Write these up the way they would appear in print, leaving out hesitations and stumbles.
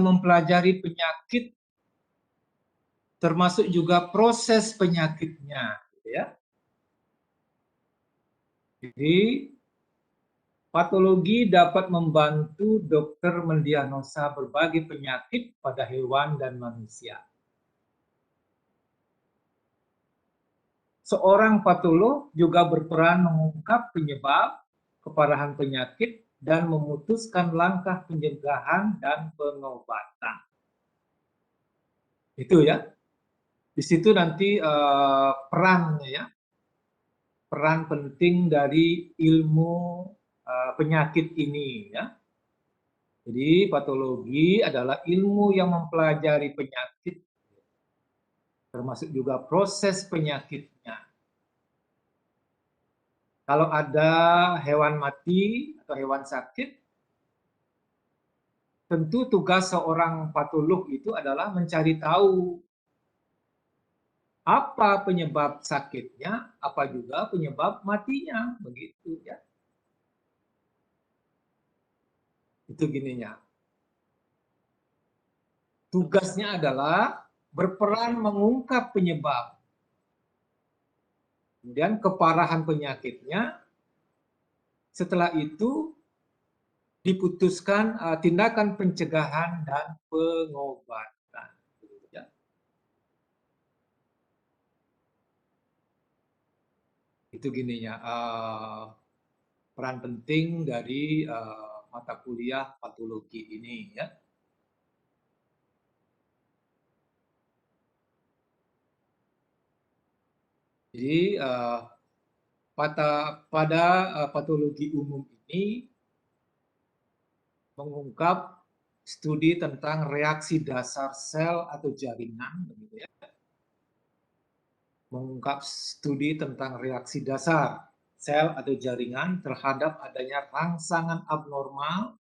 mempelajari penyakit, termasuk juga proses penyakitnya, gitu ya. Jadi patologi dapat membantu dokter mendiagnosa berbagai penyakit pada hewan dan manusia. Seorang patolog juga berperan mengungkap penyebab keparahan penyakit dan memutuskan langkah pencegahan dan pengobatan. Itu ya. Di situ nanti perannya ya. Peran penting dari ilmu penyakit ini ya. Jadi patologi adalah ilmu yang mempelajari penyakit, termasuk juga proses penyakitnya. Kalau ada hewan mati atau hewan sakit, tentu tugas seorang patolog itu adalah mencari tahu apa penyebab sakitnya, apa juga penyebab matinya, begitu ya. Itu gininya. Tugasnya adalah berperan mengungkap penyebab. Kemudian keparahan penyakitnya, setelah itu diputuskan tindakan pencegahan dan pengobatan. Ya. Itu gininya, peran penting dari mata kuliah patologi ini ya. Jadi pada patologi umum ini mengungkap studi tentang reaksi dasar sel atau jaringan, begitu ya. Mengungkap studi tentang reaksi dasar sel atau jaringan terhadap adanya rangsangan abnormal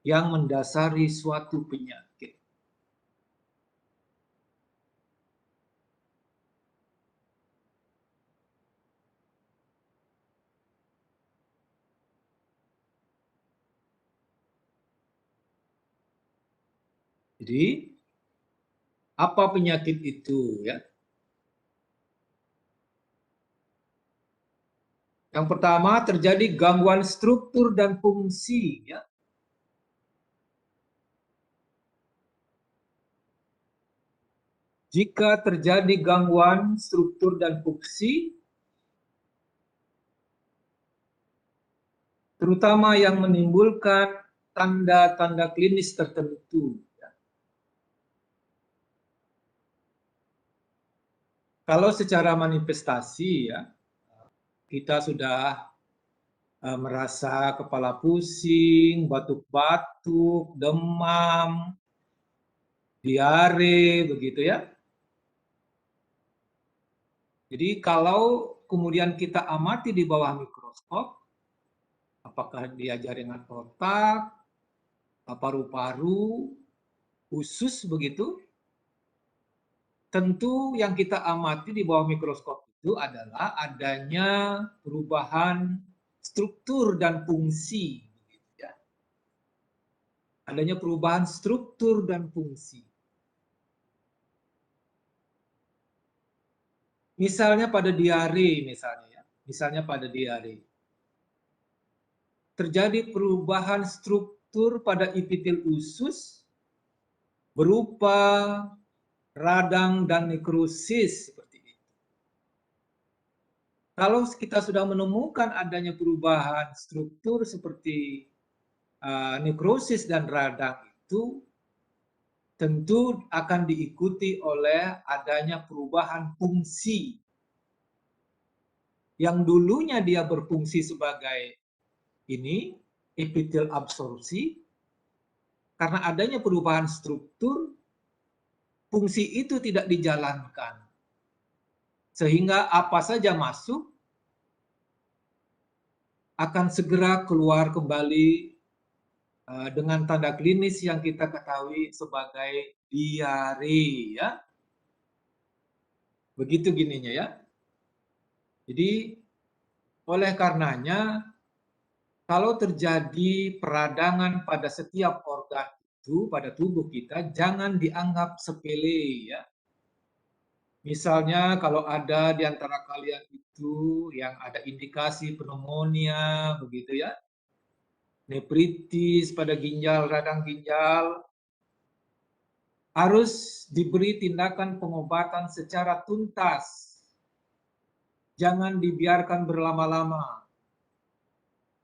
yang mendasari suatu penyakit. Jadi, apa penyakit itu ya? Yang pertama terjadi gangguan struktur dan fungsi ya. Jika terjadi gangguan struktur dan fungsi, terutama yang menimbulkan tanda-tanda klinis tertentu. Kalau secara manifestasi ya, kita sudah merasa kepala pusing, batuk-batuk, demam, diare, begitu ya. Jadi kalau kemudian kita amati di bawah mikroskop, apakah dia jaringan otak, paru-paru, usus begitu, tentu yang kita amati di bawah mikroskop itu adalah adanya perubahan struktur dan fungsi. Ya. Adanya perubahan struktur dan fungsi. Misalnya pada diare, misalnya pada diare. Terjadi perubahan struktur pada epitel usus berupa radang dan nekrosis seperti itu. Kalau kita sudah menemukan adanya perubahan struktur seperti nekrosis dan radang itu, tentu akan diikuti oleh adanya perubahan fungsi. Yang dulunya dia berfungsi sebagai ini, epitel absorpsi, karena adanya perubahan struktur, fungsi itu tidak dijalankan. Sehingga apa saja masuk, akan segera keluar kembali dengan tanda klinis yang kita ketahui sebagai diare ya. Begitu gininya ya. Jadi oleh karenanya kalau terjadi peradangan pada setiap organ itu pada tubuh kita jangan dianggap sepele ya. Misalnya kalau ada di antara kalian itu yang ada indikasi pneumonia begitu ya, nefritis pada ginjal, radang ginjal, harus diberi tindakan pengobatan secara tuntas. Jangan dibiarkan berlama-lama.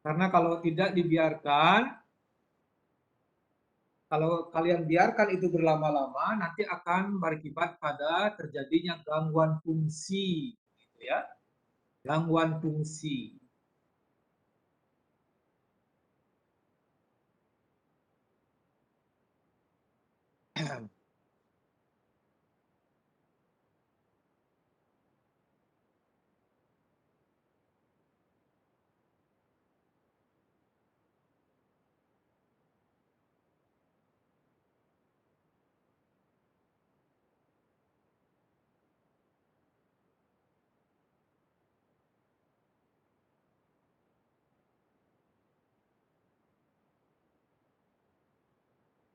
Karena kalau tidak dibiarkan, kalau kalian biarkan itu berlama-lama, nanti akan berakibat pada terjadinya gangguan fungsi, gitu ya, gangguan fungsi.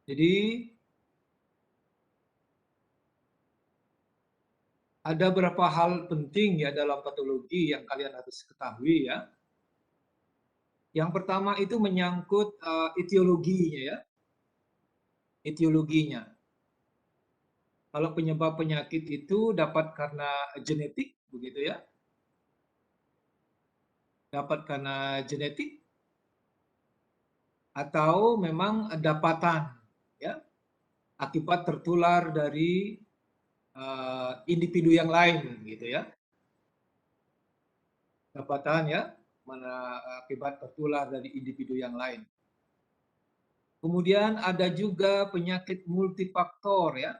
Jadi ada beberapa hal penting ya dalam patologi yang kalian harus ketahui ya. Yang pertama itu menyangkut etiologinya ya, etiologinya. Kalau penyebab penyakit itu dapat karena genetik, begitu ya, dapat karena genetik atau memang dapatan, ya, akibat tertular dari individu yang lain, gitu ya, dapatan ya, mana akibat tertular dari individu yang lain. Kemudian ada juga penyakit multifaktor ya,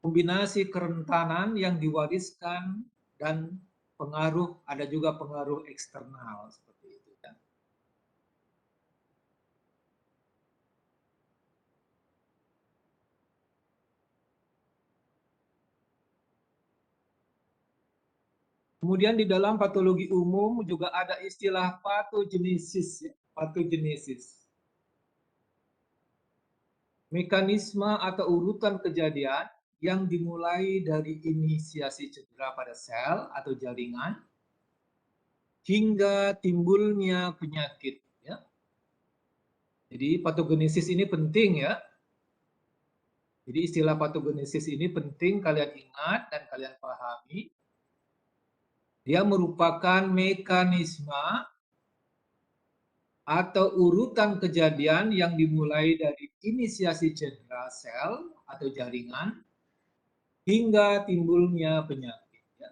kombinasi kerentanan yang diwariskan dan pengaruh, ada juga pengaruh eksternal seperti itu ya. Kemudian di dalam patologi umum juga ada istilah patogenesis ya, patogenesis. Mekanisme atau urutan kejadian yang dimulai dari inisiasi cedera pada sel atau jaringan hingga timbulnya penyakit ya. Jadi patogenesis ini penting ya. Jadi istilah patogenesis ini penting kalian ingat dan kalian pahami. Dia merupakan mekanisme atau urutan kejadian yang dimulai dari inisiasi cedera sel atau jaringan hingga timbulnya penyakit ya.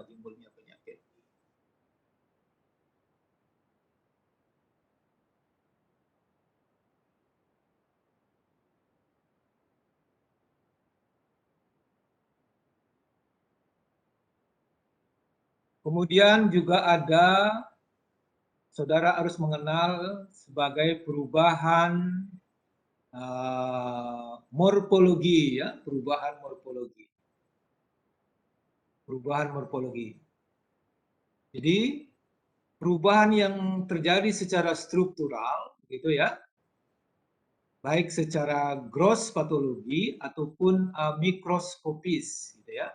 Timbulnya penyakit. Kemudian juga ada, saudara harus mengenal sebagai perubahan morfologi ya, perubahan morfologi. Perubahan morfologi. Jadi perubahan yang terjadi secara struktural gitu ya, baik secara gross patologi ataupun mikroskopis gitu ya.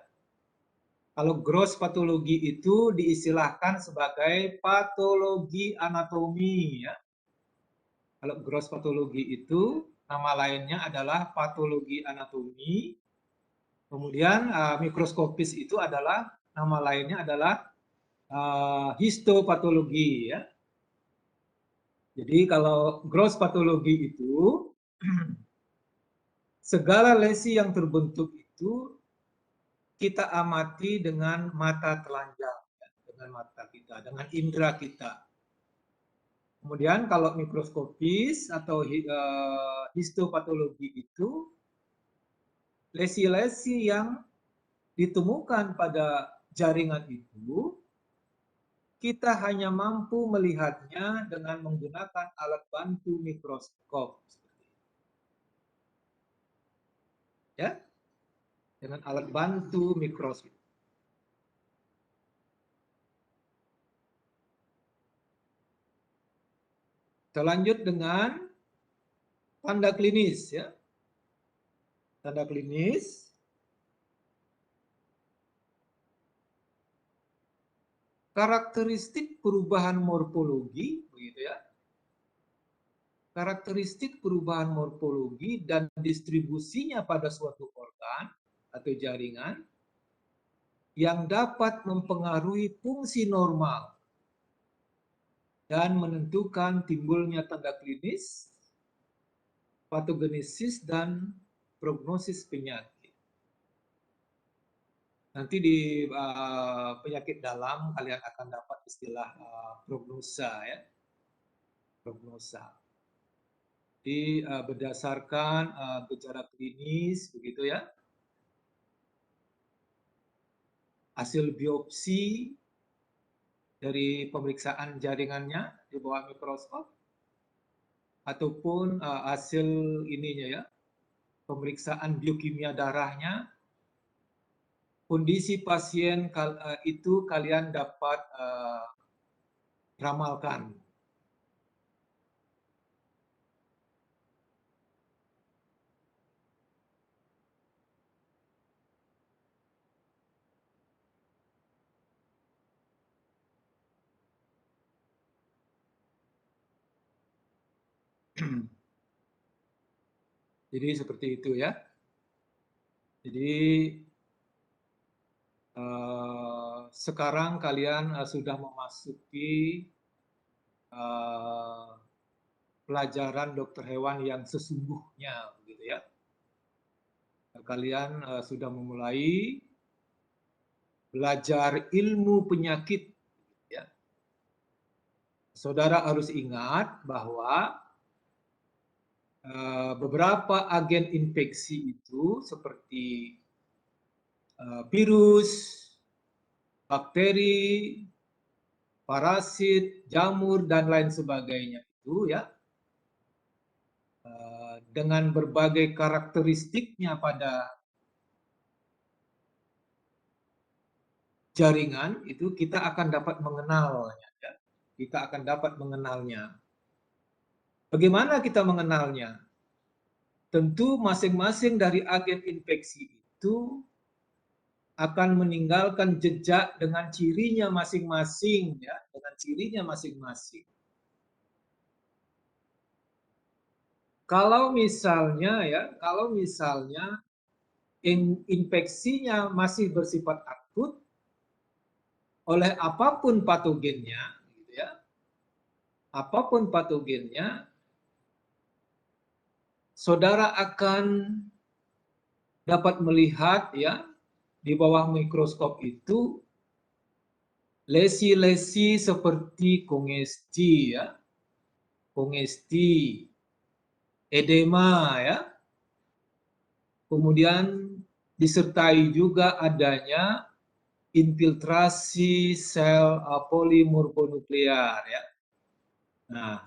Kalau gross patologi itu diistilahkan sebagai patologi anatomi ya. Kalau gross patologi itu nama lainnya adalah patologi anatomi. Kemudian mikroskopis itu adalah nama lainnya adalah histopatologi ya. Jadi kalau gross patologi itu segala lesi yang terbentuk itu kita amati dengan mata telanjang, dengan mata kita, dengan indera kita. Kemudian kalau mikroskopis atau histopatologi itu lesi-lesi yang ditemukan pada jaringan itu kita hanya mampu melihatnya dengan menggunakan alat bantu mikroskop. Ya, dengan alat bantu mikroskop. Kita lanjut dengan Tanda klinis ya. Tanda klinis karakteristik perubahan morfologi begitu ya. Karakteristik perubahan morfologi dan distribusinya pada suatu organ atau jaringan yang dapat mempengaruhi fungsi normal dan menentukan timbulnya tanda klinis, patogenesis, dan prognosis penyakit. Nanti di penyakit dalam kalian akan dapat istilah prognosa ya. Prognosa. Jadi berdasarkan gejala klinis begitu ya. Hasil biopsi dari pemeriksaan jaringannya di bawah mikroskop ataupun hasil ininya ya, pemeriksaan biokimia darahnya, kondisi pasien itu kalian dapat ramalkan. Jadi seperti itu ya. Jadi sekarang kalian sudah memasuki pelajaran dokter hewan yang sesungguhnya, begitu ya. Kalian sudah memulai belajar ilmu penyakit. Ya. Saudara harus ingat bahwa beberapa agen infeksi itu seperti virus, bakteri, parasit, jamur, dan lain sebagainya itu ya, dengan berbagai karakteristiknya pada jaringan itu kita akan dapat mengenalnya. Ya. Kita akan dapat mengenalnya. Bagaimana kita mengenalnya? Tentu masing-masing dari agen infeksi itu akan meninggalkan jejak dengan cirinya masing-masing, ya, dengan cirinya masing-masing. Kalau misalnya ya, kalau misalnya infeksinya masih bersifat akut oleh apapun patogennya, gitu ya, apapun patogennya, saudara akan dapat melihat ya di bawah mikroskop itu lesi-lesi seperti kongesti ya, kongesti, edema ya, kemudian disertai juga adanya infiltrasi sel polimorfonuklear ya. Nah,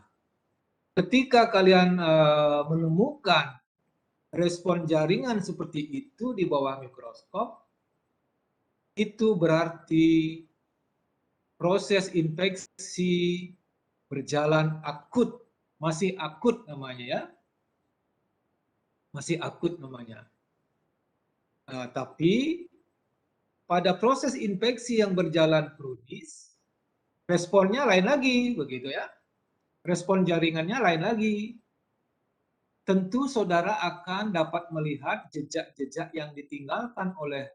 ketika kalian menemukan respon jaringan seperti itu di bawah mikroskop, itu berarti proses infeksi berjalan akut, masih akut namanya ya, masih akut namanya. Tapi pada proses infeksi yang berjalan kronis, responnya lain lagi, begitu ya. Respon jaringannya lain lagi. Tentu saudara akan dapat melihat jejak-jejak yang ditinggalkan oleh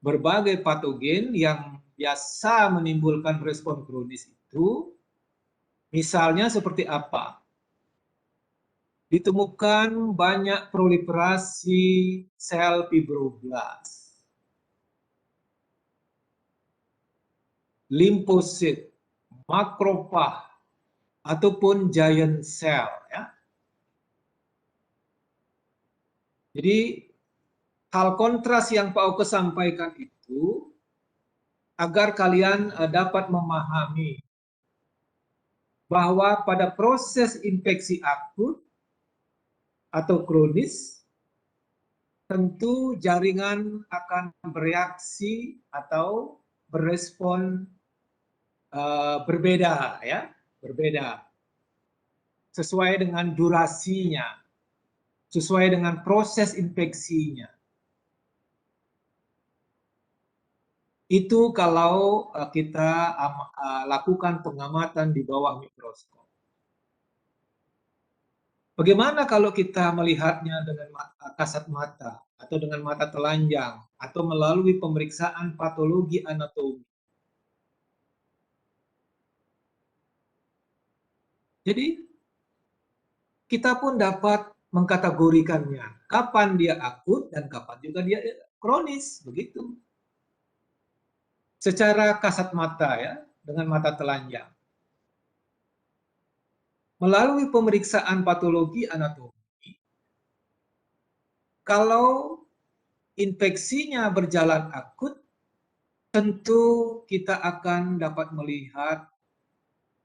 berbagai patogen yang biasa menimbulkan respon kronis itu. Misalnya seperti apa? Ditemukan banyak proliferasi sel fibroblast, limfosit, makrofag, ataupun giant cell ya. Jadi hal kontras yang Pak Oke sampaikan itu agar kalian dapat memahami bahwa pada proses infeksi akut atau kronis tentu jaringan akan bereaksi atau berespon berbeda ya, berbeda. sesuai dengan durasinya, sesuai dengan proses infeksinya. Itu kalau kita lakukan pengamatan di bawah mikroskop. Bagaimana kalau kita melihatnya dengan kasat mata atau dengan mata telanjang atau melalui pemeriksaan patologi anatomi? Jadi kita pun dapat mengkategorikannya. Kapan dia akut dan kapan juga dia kronis, begitu. Secara kasat mata ya, dengan mata telanjang. Melalui pemeriksaan patologi anatomi, kalau infeksinya berjalan akut, tentu kita akan dapat melihat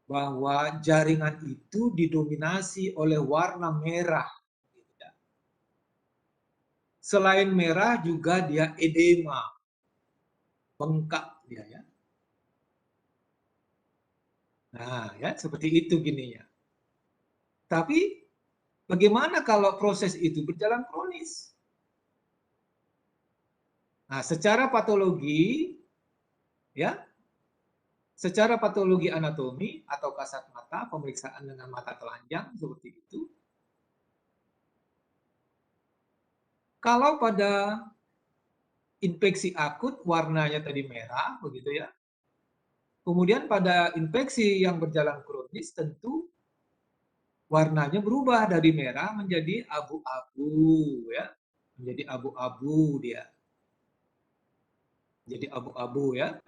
bahwa jaringan itu didominasi oleh warna merah. Selain merah juga dia edema, bengkak dia ya. Nah ya seperti itu gininya. Tapi bagaimana kalau proses itu berjalan kronis? Nah, secara patologi ya, secara patologi anatomi atau kasat mata, pemeriksaan dengan mata telanjang seperti itu. Kalau pada infeksi akut warnanya tadi merah begitu ya. Kemudian pada infeksi yang berjalan kronis tentu warnanya berubah dari merah menjadi abu-abu ya. Menjadi abu-abu dia. Jadi abu-abu ya.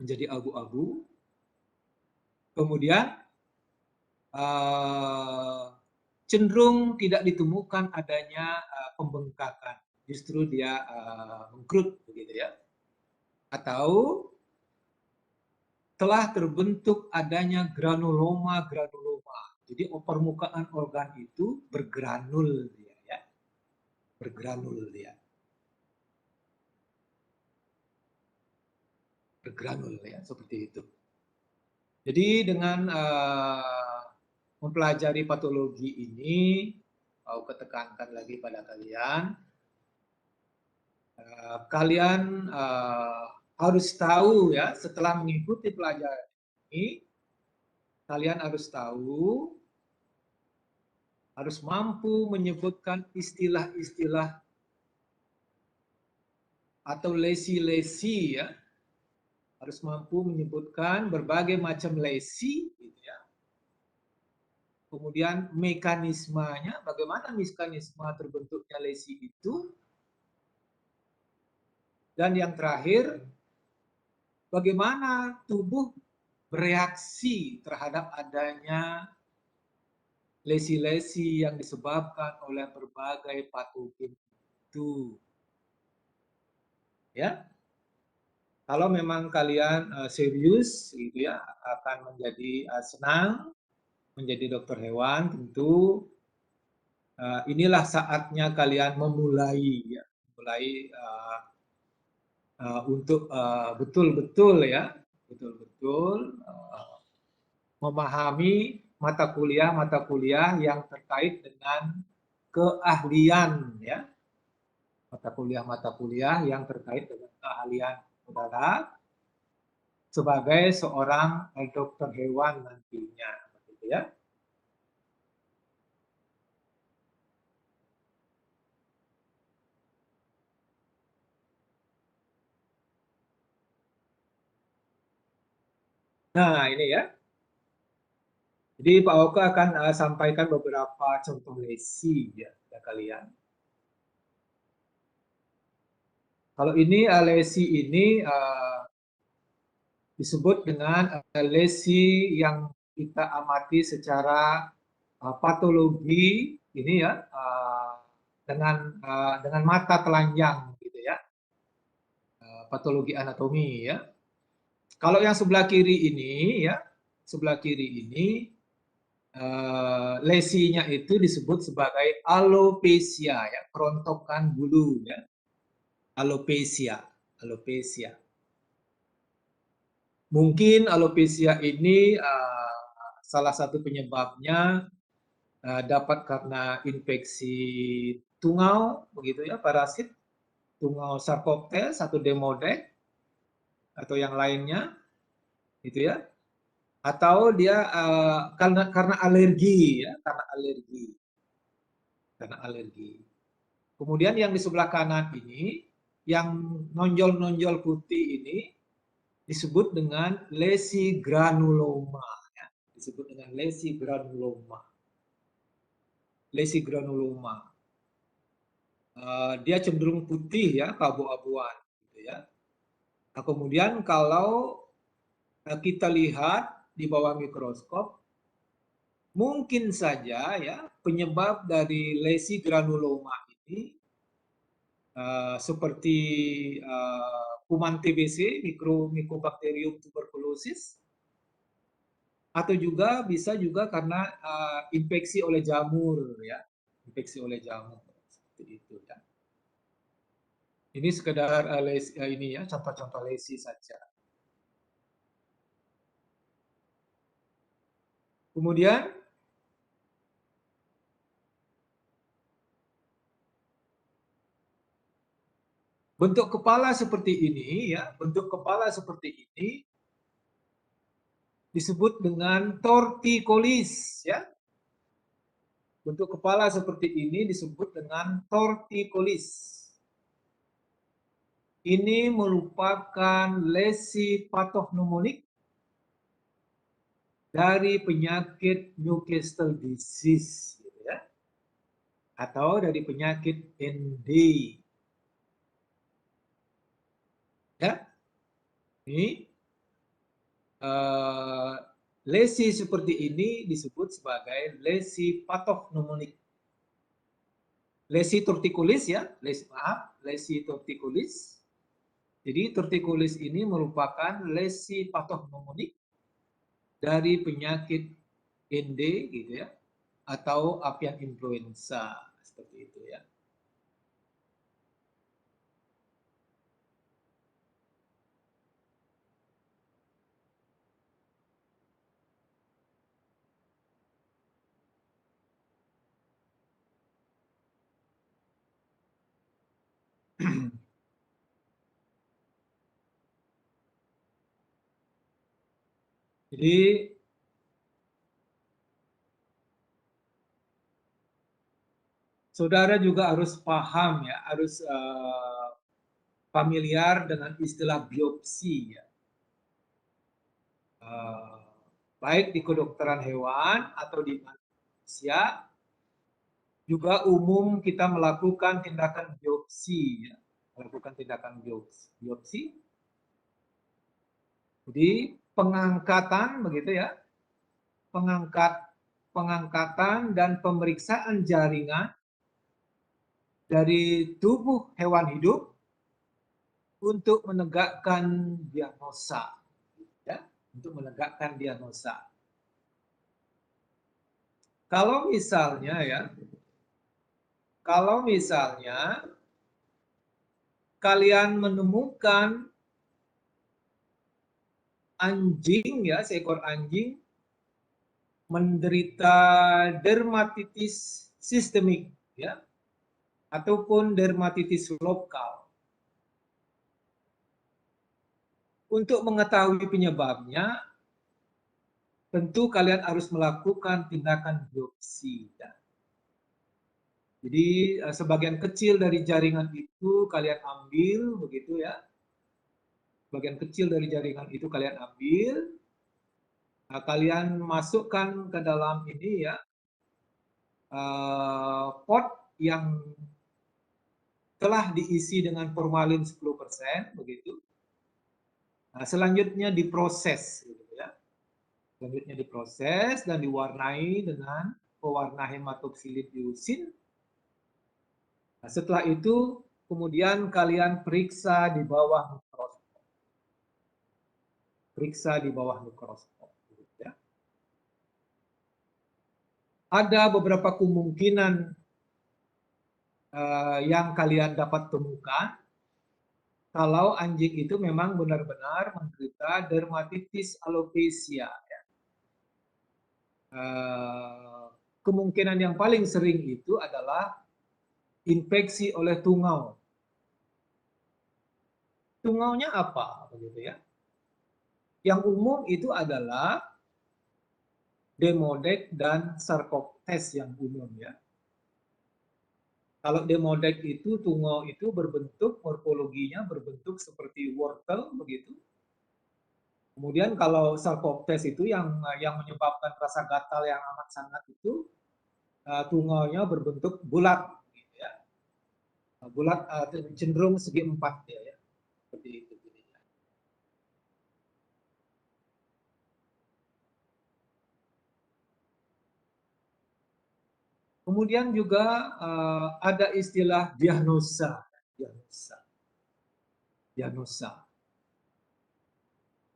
Menjadi abu-abu. Kemudian cenderung tidak ditemukan adanya pembengkakan. Justru dia mengkerut begitu ya. Atau telah terbentuk adanya granuloma. Jadi permukaan organ itu bergranul dia ya. Bergranul dia. Bergranul ya, seperti itu. Jadi dengan mempelajari patologi ini, mau ketekankan lagi pada kalian, kalian harus tahu ya, setelah mengikuti pelajaran ini, kalian harus tahu, harus mampu menyebutkan istilah-istilah atau lesi-lesi ya, harus mampu menyebutkan berbagai macam lesi, gitu ya. Kemudian mekanismenya, bagaimana mekanisme terbentuknya lesi itu, dan yang terakhir, bagaimana tubuh bereaksi terhadap adanya lesi-lesi yang disebabkan oleh berbagai patogen itu. Ya, kalau memang kalian serius, gitu ya, akan menjadi senang menjadi dokter hewan, tentu inilah saatnya kalian memulai, ya, mulai untuk betul-betul ya, betul-betul memahami mata kuliah yang terkait dengan keahlian ya, mata kuliah yang terkait dengan keahlian saudara sebagai seorang dokter hewan nantinya, begitu ya. Nah ini ya. Jadi Pak Oka akan sampaikan beberapa contoh lesi ya kalian. Kalau ini lesi ini disebut dengan lesi yang kita amati secara patologi ini ya dengan mata telanjang gitu ya, patologi anatomi ya. Kalau yang sebelah kiri ini ya, sebelah kiri ini lesinya itu disebut sebagai alopecia ya, kerontokan bulu ya. Alopecia, alopecia. Mungkin alopecia ini salah satu penyebabnya dapat karena infeksi tungau, begitu ya, parasit tungau Sarcoptes atau Demodex atau yang lainnya, gitu ya. Atau dia karena alergi, ya, karena alergi. Kemudian yang di sebelah kanan ini, yang nonjol-nonjol putih ini disebut dengan lesi granuloma, ya. Disebut dengan lesi granuloma. Lesi granuloma. Dia cenderung putih ya, keabu-abuan, gitu ya. Nah, kemudian kalau kita lihat di bawah mikroskop, mungkin saja ya penyebab dari lesi granuloma ini seperti kuman TBC, Mycobacterium tuberculosis, atau juga bisa juga karena infeksi oleh jamur, ya, infeksi oleh jamur seperti itu ya. Ini sekedar ini ya, contoh-contoh lesi saja. Kemudian bentuk kepala seperti ini ya, bentuk kepala seperti ini disebut dengan torticollis ya. Bentuk kepala seperti ini disebut dengan torticollis. Ini merupakan lesi patognomonik dari penyakit Newcastle disease, gitu ya, atau dari penyakit ND. Ya, ini lesi seperti ini disebut sebagai lesi patognomonik. Lesi torticollis ya, lesi torticollis. Jadi torticollis ini merupakan lesi patognomonik dari penyakit ND, gitu ya, atau avian influenza seperti itu ya. Jadi saudara juga harus paham ya, harus familiar dengan istilah biopsi ya. Baik di kedokteran hewan atau di manusia, juga umum kita melakukan tindakan biopsi ya. Melakukan tindakan biopsi. Jadi pengangkatan begitu ya. Pengangkatan dan pemeriksaan jaringan dari tubuh hewan hidup untuk menegakkan diagnosa, ya, untuk menegakkan diagnosa. Kalau misalnya kalian menemukan anjing ya, seekor anjing menderita dermatitis sistemik ya, ataupun dermatitis lokal. Untuk mengetahui penyebabnya, tentu kalian harus melakukan tindakan biopsi. Ya. Jadi sebagian kecil dari jaringan itu kalian ambil, begitu ya. Bagian kecil dari jaringan itu kalian ambil, nah, kalian masukkan ke dalam ini ya, pot yang telah diisi dengan formalin 10%, begitu. Nah, selanjutnya diproses, gitu ya. Selanjutnya diproses dan diwarnai dengan pewarna hematoksilin diusin. Nah, setelah itu kemudian kalian periksa di bawah mikroskop. Periksa di bawah mikroskop. Ya. Ada beberapa kemungkinan yang kalian dapat temukan kalau anjing itu memang benar-benar menderita dermatitis alopecia. Ya. kemungkinan yang paling sering itu adalah infeksi oleh tungau. Tungaunya apa? Begitu ya. Yang umum itu adalah Demodex dan Sarcoptes yang umum ya. Kalau Demodex itu tungau itu berbentuk morfologinya berbentuk seperti wortel begitu. Kemudian kalau Sarcoptes itu yang menyebabkan rasa gatal yang amat sangat itu tungaunya berbentuk bulat gitu ya. Bulat cenderung segi empat ya. Seperti itu. Kemudian juga ada istilah diagnosa. Diagnosa.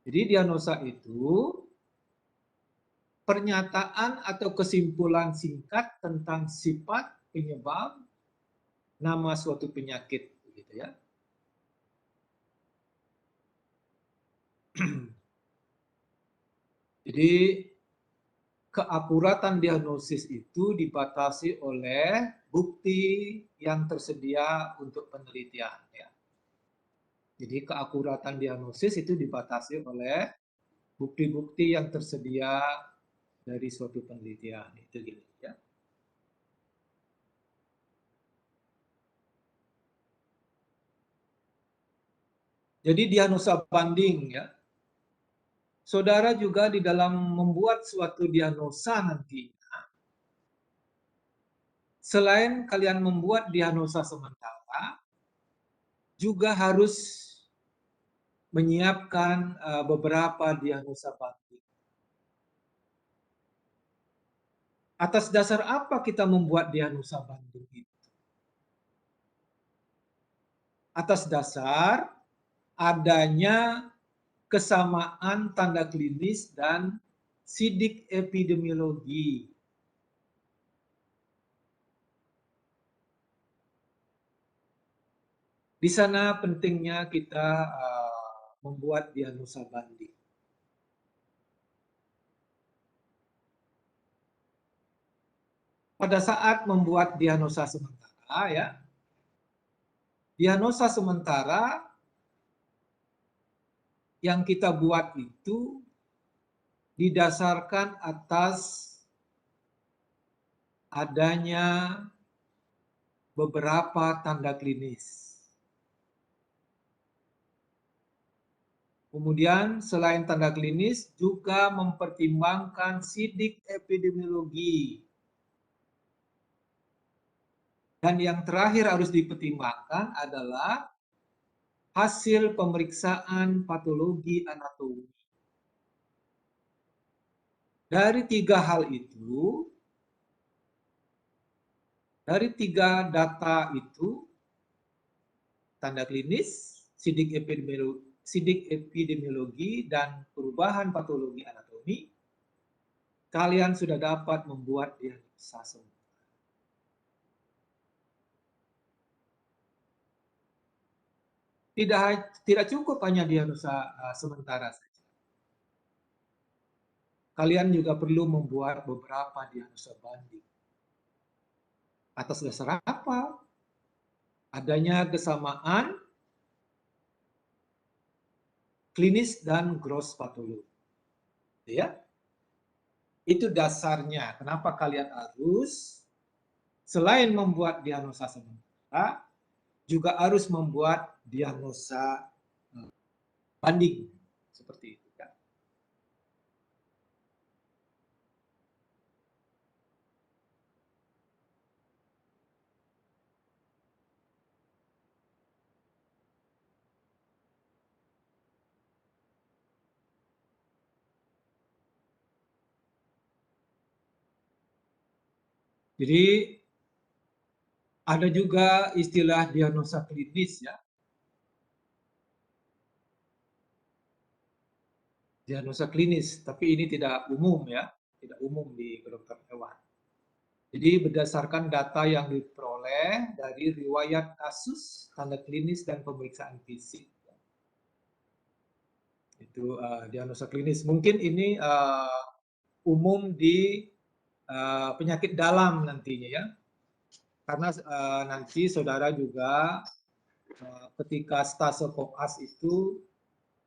Jadi diagnosa itu pernyataan atau kesimpulan singkat tentang sifat, penyebab, nama suatu penyakit, gitu ya. Jadi keakuratan diagnosis itu dibatasi oleh bukti yang tersedia untuk penelitian. Ya. Jadi keakuratan diagnosis itu dibatasi oleh bukti-bukti yang tersedia dari suatu penelitian. Itu gitu ya. Jadi diagnosa banding ya. Saudara juga di dalam membuat suatu diagnosa nanti, selain kalian membuat diagnosa sementara, juga harus menyiapkan beberapa diagnosa banding. Atas dasar apa kita membuat diagnosa banding itu? Atas dasar adanya kesamaan tanda klinis dan sidik epidemiologi. Di sana pentingnya kita membuat diagnosa banding. Pada saat membuat diagnosa sementara ya, diagnosa sementara yang kita buat itu didasarkan atas adanya beberapa tanda klinis. Kemudian selain tanda klinis juga mempertimbangkan sidik epidemiologi. Dan yang terakhir harus dipertimbangkan adalah hasil pemeriksaan patologi anatomi. Dari tiga hal itu, dari tiga data itu, tanda klinis, sidik epidemiologi, dan perubahan patologi anatomi, kalian sudah dapat membuat diagnosa sementara. Tidak cukup hanya diagnosa sementara saja. Kalian juga perlu membuat beberapa diagnosa banding. Atas dasar apa? Adanya kesamaan klinis dan gross patologi. Ya. Itu dasarnya. Kenapa kalian harus selain membuat diagnosa sementara, juga harus membuat diagnosa banding seperti itu. Ya. Jadi ada juga istilah diagnosa klinis ya. Diagnosa klinis, tapi ini tidak umum ya, tidak umum di kedokteran hewan. Jadi berdasarkan data yang diperoleh dari riwayat kasus, tanda klinis dan pemeriksaan fisik. Itu diagnosa klinis. Mungkin ini umum di penyakit dalam nantinya ya. Karena nanti saudara juga ketika stase koas itu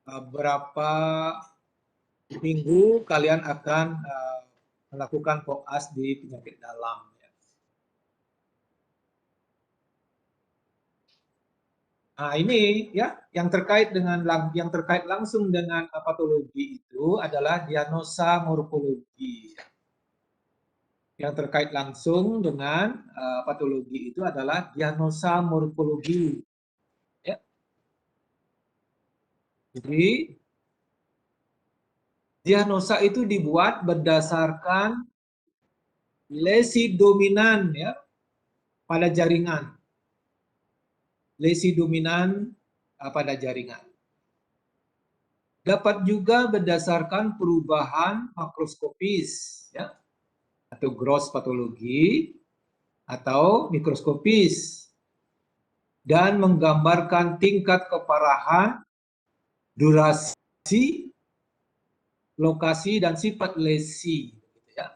berapa minggu kalian akan melakukan koas di penyakit dalam. Nah, ini ya yang terkait langsung dengan patologi itu adalah diagnosa morfologi. Yang terkait langsung dengan patologi itu adalah diagnosa morfologi. Ya. Jadi diagnosa itu dibuat berdasarkan lesi dominan ya pada jaringan. Lesi dominan pada jaringan. Dapat juga berdasarkan perubahan makroskopis ya, atau gross patologi atau mikroskopis dan menggambarkan tingkat keparahan, durasi, lokasi dan sifat lesi. Ya.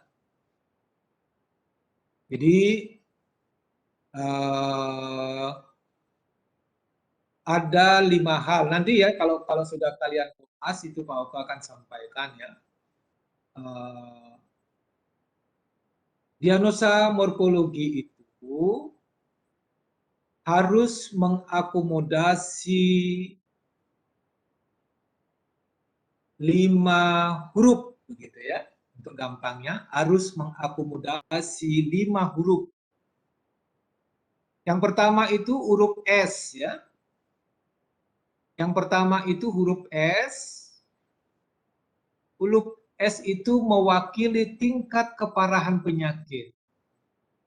Jadi ada 5 hal. Nanti ya kalau sudah kalian koas itu Pak Oka akan sampaikan ya. Diagnosa morfologi itu harus mengakomodasi 5 huruf begitu ya. Untuk gampangnya harus mengakomodasi 5 huruf. Yang pertama itu huruf S ya. Yang pertama itu huruf S. Huruf S itu mewakili tingkat keparahan penyakit.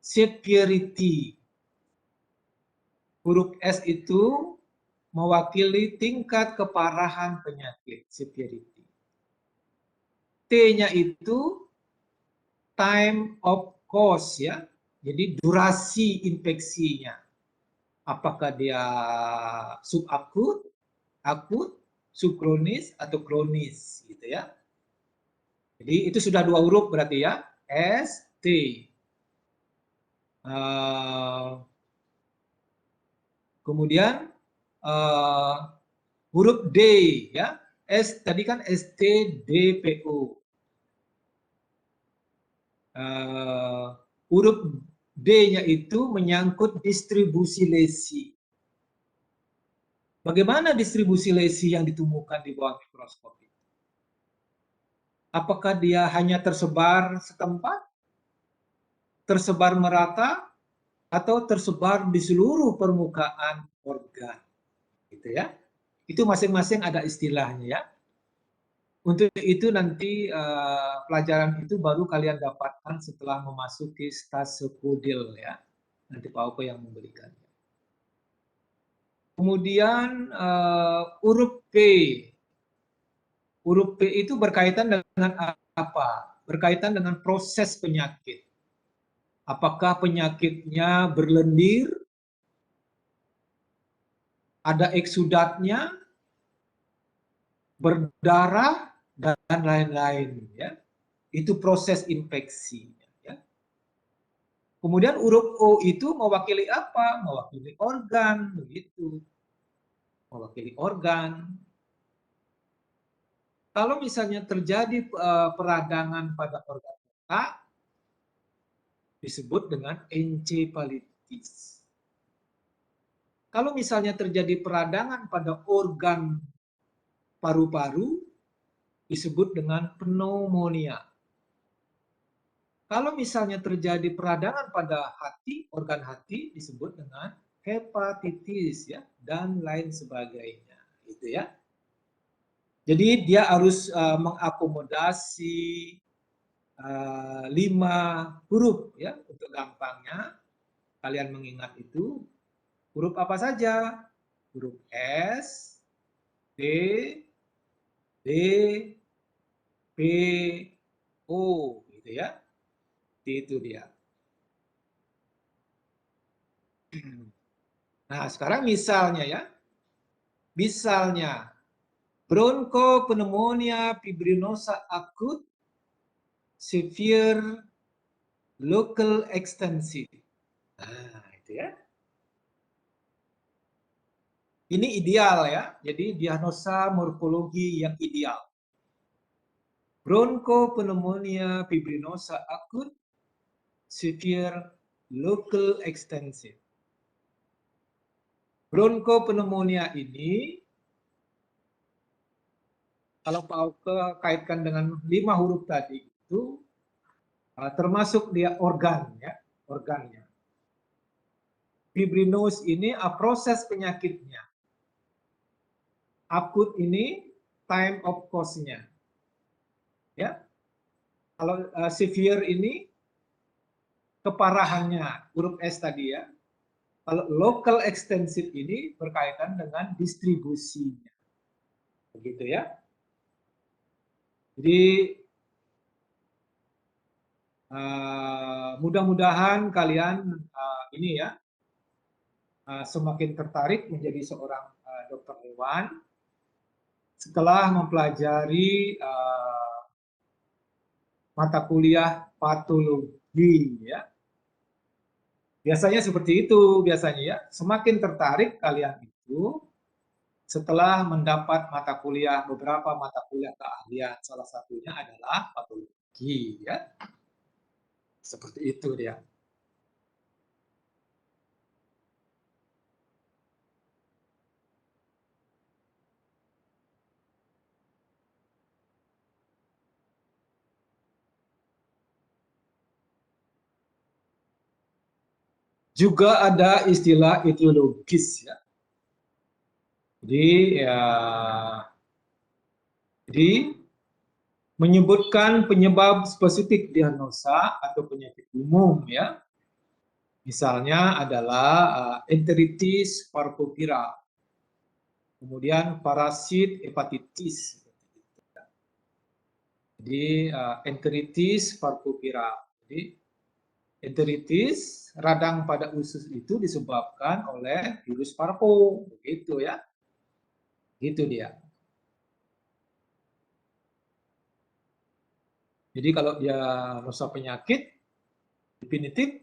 Severity. Huruf S itu mewakili tingkat keparahan penyakit. Severity. T-nya itu time of course ya. Jadi durasi infeksinya. Apakah dia subakut, akut, subkronis atau kronis gitu ya. Jadi itu sudah 2 huruf berarti ya. S, T. Kemudian huruf D ya. S tadi kan STDPO. Huruf D-nya itu menyangkut distribusi lesi. Bagaimana distribusi lesi yang ditemukan di bawah mikroskop itu? Apakah dia hanya tersebar setempat, tersebar merata, atau tersebar di seluruh permukaan organ? Gitu ya. Itu masing-masing ada istilahnya ya. Untuk itu nanti pelajaran itu baru kalian dapatkan setelah memasuki stase kodil ya. Nanti Pak Oke yang memberikannya. Kemudian huruf P. Huruf P itu berkaitan dengan apa? Berkaitan dengan proses penyakit. Apakah penyakitnya berlendir, ada eksudatnya, berdarah, dan lain-lain ya. Itu proses infeksi ya. Kemudian huruf O itu mewakili apa? Mewakili organ begitu. Mewakili organ. Kalau misalnya terjadi peradangan pada organ otak disebut dengan encephalitis. Kalau misalnya terjadi peradangan pada organ paru-paru disebut dengan pneumonia. Kalau misalnya terjadi peradangan pada hati, organ hati disebut dengan hepatitis ya dan lain sebagainya, gitu ya. Jadi dia harus mengakomodasi 5 huruf ya untuk gampangnya kalian mengingat itu. Huruf apa saja? Huruf S, D, D, P, O gitu ya. Itu dia. Nah, sekarang misalnya ya. Misalnya bronchopneumonia fibrinosa akut severe, local, extensive. Nah, itu ya. Ini ideal ya, jadi diagnosa morfologi yang ideal. Bronchopneumonia fibrinosa akut, severe, local, extensive. Bronchopneumonia ini, kalau Pak Auke kaitkan dengan 5 huruf tadi itu, termasuk dia organ ya, organnya. Fibrinosis ini proses penyakitnya. Akut ini time of course-nya. Ya. Kalau severe ini keparahannya, huruf S tadi ya. Kalau local extensive ini berkaitan dengan distribusinya. Begitu ya. Jadi mudah-mudahan kalian ini ya semakin tertarik menjadi seorang dokter hewan setelah mempelajari mata kuliah patologi ya. Biasanya seperti itu biasanya ya. Semakin tertarik kalian itu setelah mendapat mata kuliah, beberapa mata kuliah keahlian. Salah satunya adalah patologi ya. Seperti itu dia. Juga ada istilah etiologis ya. Jadi menyebutkan penyebab spesifik diagnosa atau penyakit umum ya. Misalnya adalah enteritis parvoviral, kemudian parasit hepatitis. Jadi enteritis parvoviral. Jadi enteritis radang pada usus itu disebabkan oleh virus parvo, begitu ya. Gitu dia. Jadi kalau diagnosa penyakit definitif,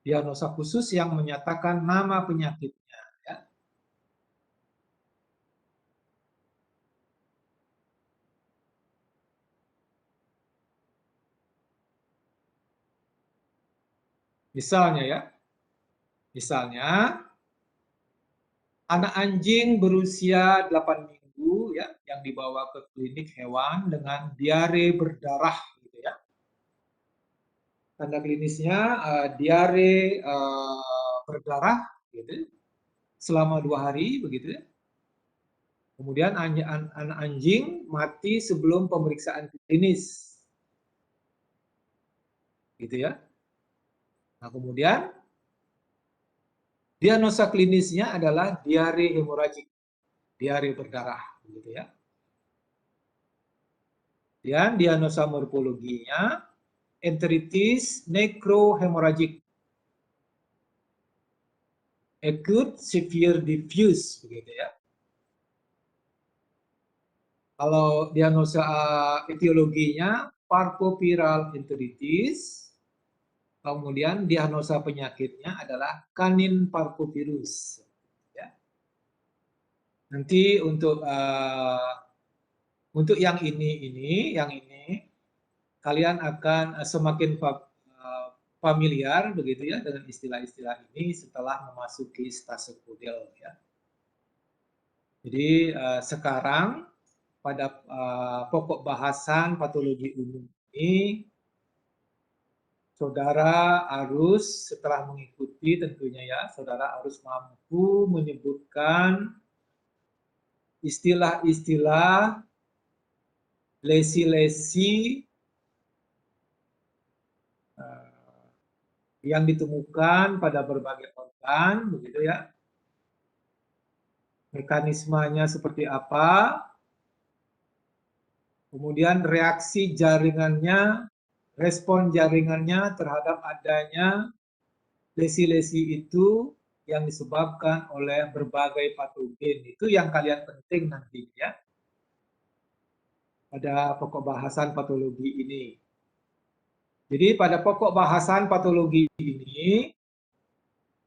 diagnosa khusus yang menyatakan nama penyakitnya. Ya. Misalnya ya, misalnya anak anjing berusia 8 minggu ya, yang dibawa ke klinik hewan dengan diare berdarah, gitu ya. Tanda klinisnya diare berdarah, gitu, selama 2 hari, begitu ya. Kemudian anak anjing mati sebelum pemeriksaan klinis, gitu ya. Nah kemudian diagnosa klinisnya adalah diare hemoragik, diare berdarah, gitu ya. Dan diagnosa morfologinya enteritis necrohemorrhagic, acute severe diffuse, begitu ya. Kalau diagnosa etiologinya parvoviral enteritis, kemudian diagnosa penyakitnya adalah kanin parvovirus. Ya. Nanti untuk yang ini kalian akan semakin familiar begitu ya dengan istilah-istilah ini setelah memasuki stase Kodel ya. Jadi sekarang pada pokok bahasan patologi umum ini saudara harus setelah mengikuti tentunya ya, saudara harus mampu menyebutkan istilah-istilah lesi-lesi yang ditemukan pada berbagai organ, begitu ya. Mekanismenya seperti apa, kemudian reaksi jaringannya, respon jaringannya terhadap adanya lesi-lesi itu yang disebabkan oleh berbagai patogen. Itu yang kalian penting nanti ya pada pokok bahasan patologi ini. Jadi pada pokok bahasan patologi ini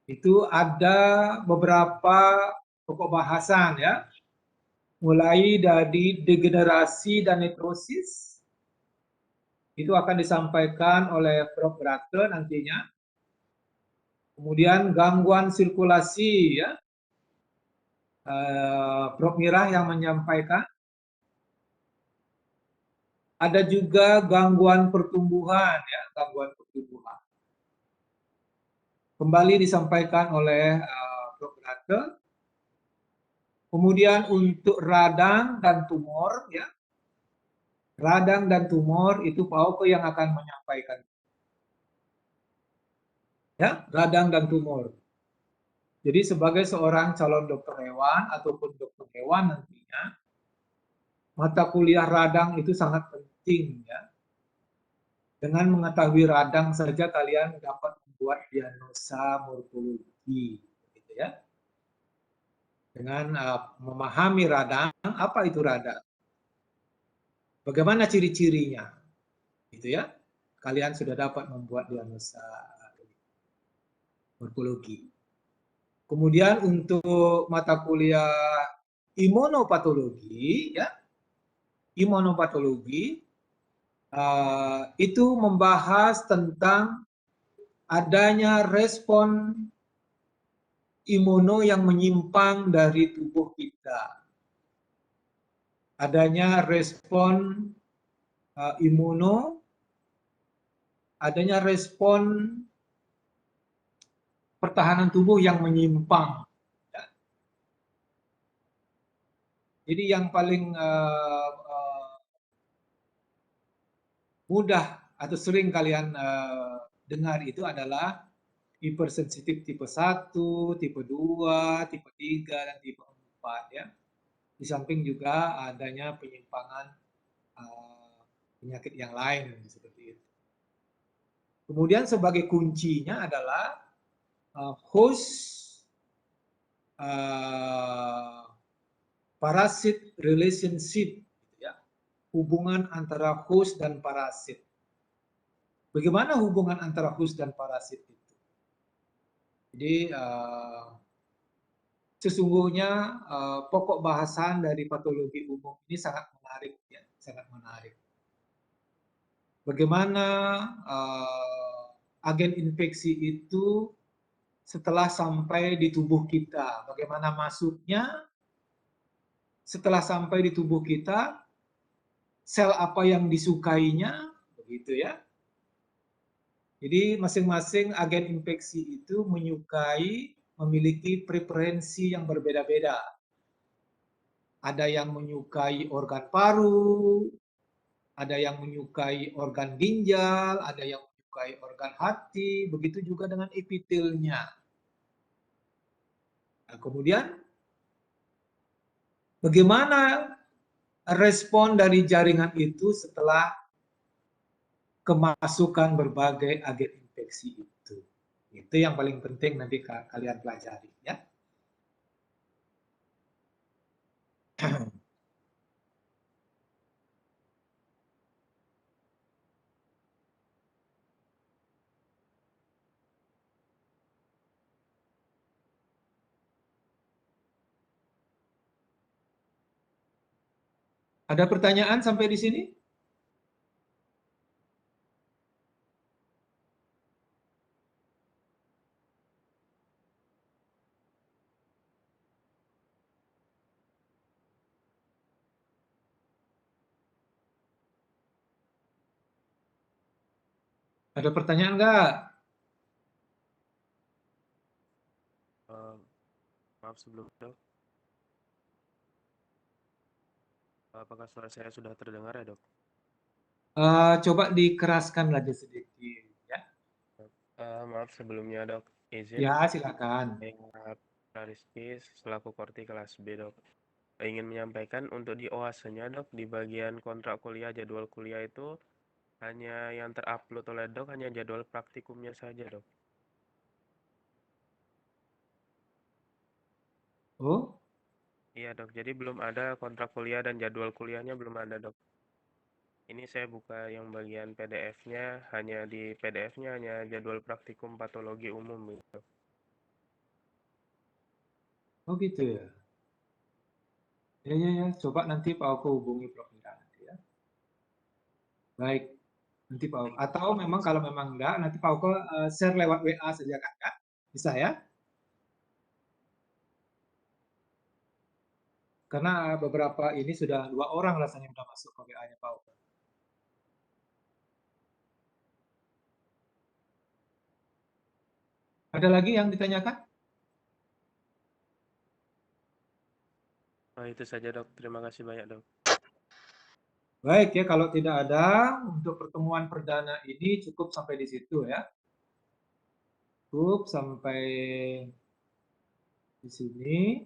itu ada beberapa pokok bahasan ya, mulai dari degenerasi dan nekrosis itu akan disampaikan oleh Prof. Brate nantinya. Kemudian gangguan sirkulasi ya, Prof. Mirah yang menyampaikan. Ada juga gangguan pertumbuhan ya, gangguan pertumbuhan. Kembali disampaikan oleh Prof. Brate. Kemudian untuk radang dan tumor ya, radang dan tumor itu Pak Oke yang akan menyampaikan. Ya, radang dan tumor. Jadi sebagai seorang calon dokter hewan ataupun dokter hewan nantinya, mata kuliah radang itu sangat penting ya. Dengan mengetahui radang saja kalian dapat membuat diagnosa morfologi, gitu ya. Dengan memahami radang, apa itu radang? Bagaimana ciri-cirinya? Gitu ya. Kalian sudah dapat membuat diagnosa morfologi. Kemudian untuk mata kuliah imunopatologi ya, imunopatologi itu membahas tentang adanya respon imuno yang menyimpang dari tubuh kita. Adanya respon imuno, adanya respon pertahanan tubuh yang menyimpang. Ya. Jadi yang paling mudah atau sering kalian dengar itu adalah hipersensitif tipe 1, tipe 2, tipe 3, dan tipe 4 ya. Di samping juga adanya penyimpangan penyakit yang lain seperti itu. Kemudian sebagai kuncinya adalah host parasit relationship, ya. Hubungan antara host dan parasit. Bagaimana hubungan antara host dan parasit itu? Jadi sesungguhnya pokok bahasan dari patologi umum ini sangat menarik, ya, sangat menarik. Bagaimana agen infeksi itu setelah sampai di tubuh kita, bagaimana masuknya, setelah sampai di tubuh kita, sel apa yang disukainya, begitu ya. Jadi masing-masing agen infeksi itu menyukai, memiliki preferensi yang berbeda-beda. Ada yang menyukai organ paru, ada yang menyukai organ ginjal, ada yang menyukai organ hati, begitu juga dengan epitelnya. Nah, kemudian bagaimana respon dari jaringan itu setelah kemasukan berbagai agen infeksi itu? Itu yang paling penting nanti kalian pelajari ya. Ada pertanyaan sampai di sini? Ada pertanyaan nggak? Maaf sebelum dok. Apakah suara saya sudah terdengar ya dok? Coba dikeraskan lagi sedikit ya. Maaf sebelumnya dok. Izin. Ya, silakan. Saya Rizky selaku Korti kelas B dok. Ingin menyampaikan untuk di OAS-nya dok, di bagian kontrak kuliah, jadwal kuliah itu hanya yang terupload oleh dok, hanya jadwal praktikumnya saja dok. Oh, Iya dok, jadi belum ada kontrak kuliah dan jadwal kuliahnya belum ada dok. Ini saya buka yang bagian PDF-nya, hanya di PDF-nya hanya jadwal praktikum patologi umum gitu. Oh gitu ya. Ya. Coba nanti Pak Oko hubungi Prof. Ira nanti ya. Baik, nanti Pak Oko. Atau memang kalau memang enggak, nanti Pak Oko share lewat WA saja kan, Kak? Bisa ya? Karena beberapa ini sudah 2 orang rasanya sudah masuk ke WA-nya Pak Oko. Ada lagi yang ditanyakan? Oh, itu saja dok, terima kasih banyak dok. Baik ya, kalau tidak ada untuk pertemuan perdana ini cukup sampai di situ ya. Cukup sampai di sini.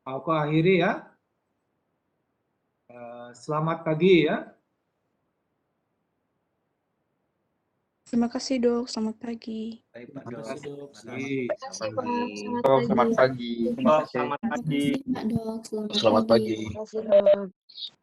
Aku akhiri ya. Selamat pagi ya. Terima kasih dok, selamat pagi. Baik, Terima terima kasih, kasih. Dok. Terima kasih, Selamat Pak. Selamat Oh, pagi. selamat pagi. Terima kasih. Terima kasih, Pak Dok. Selamat pagi. Terima kasih, Dok.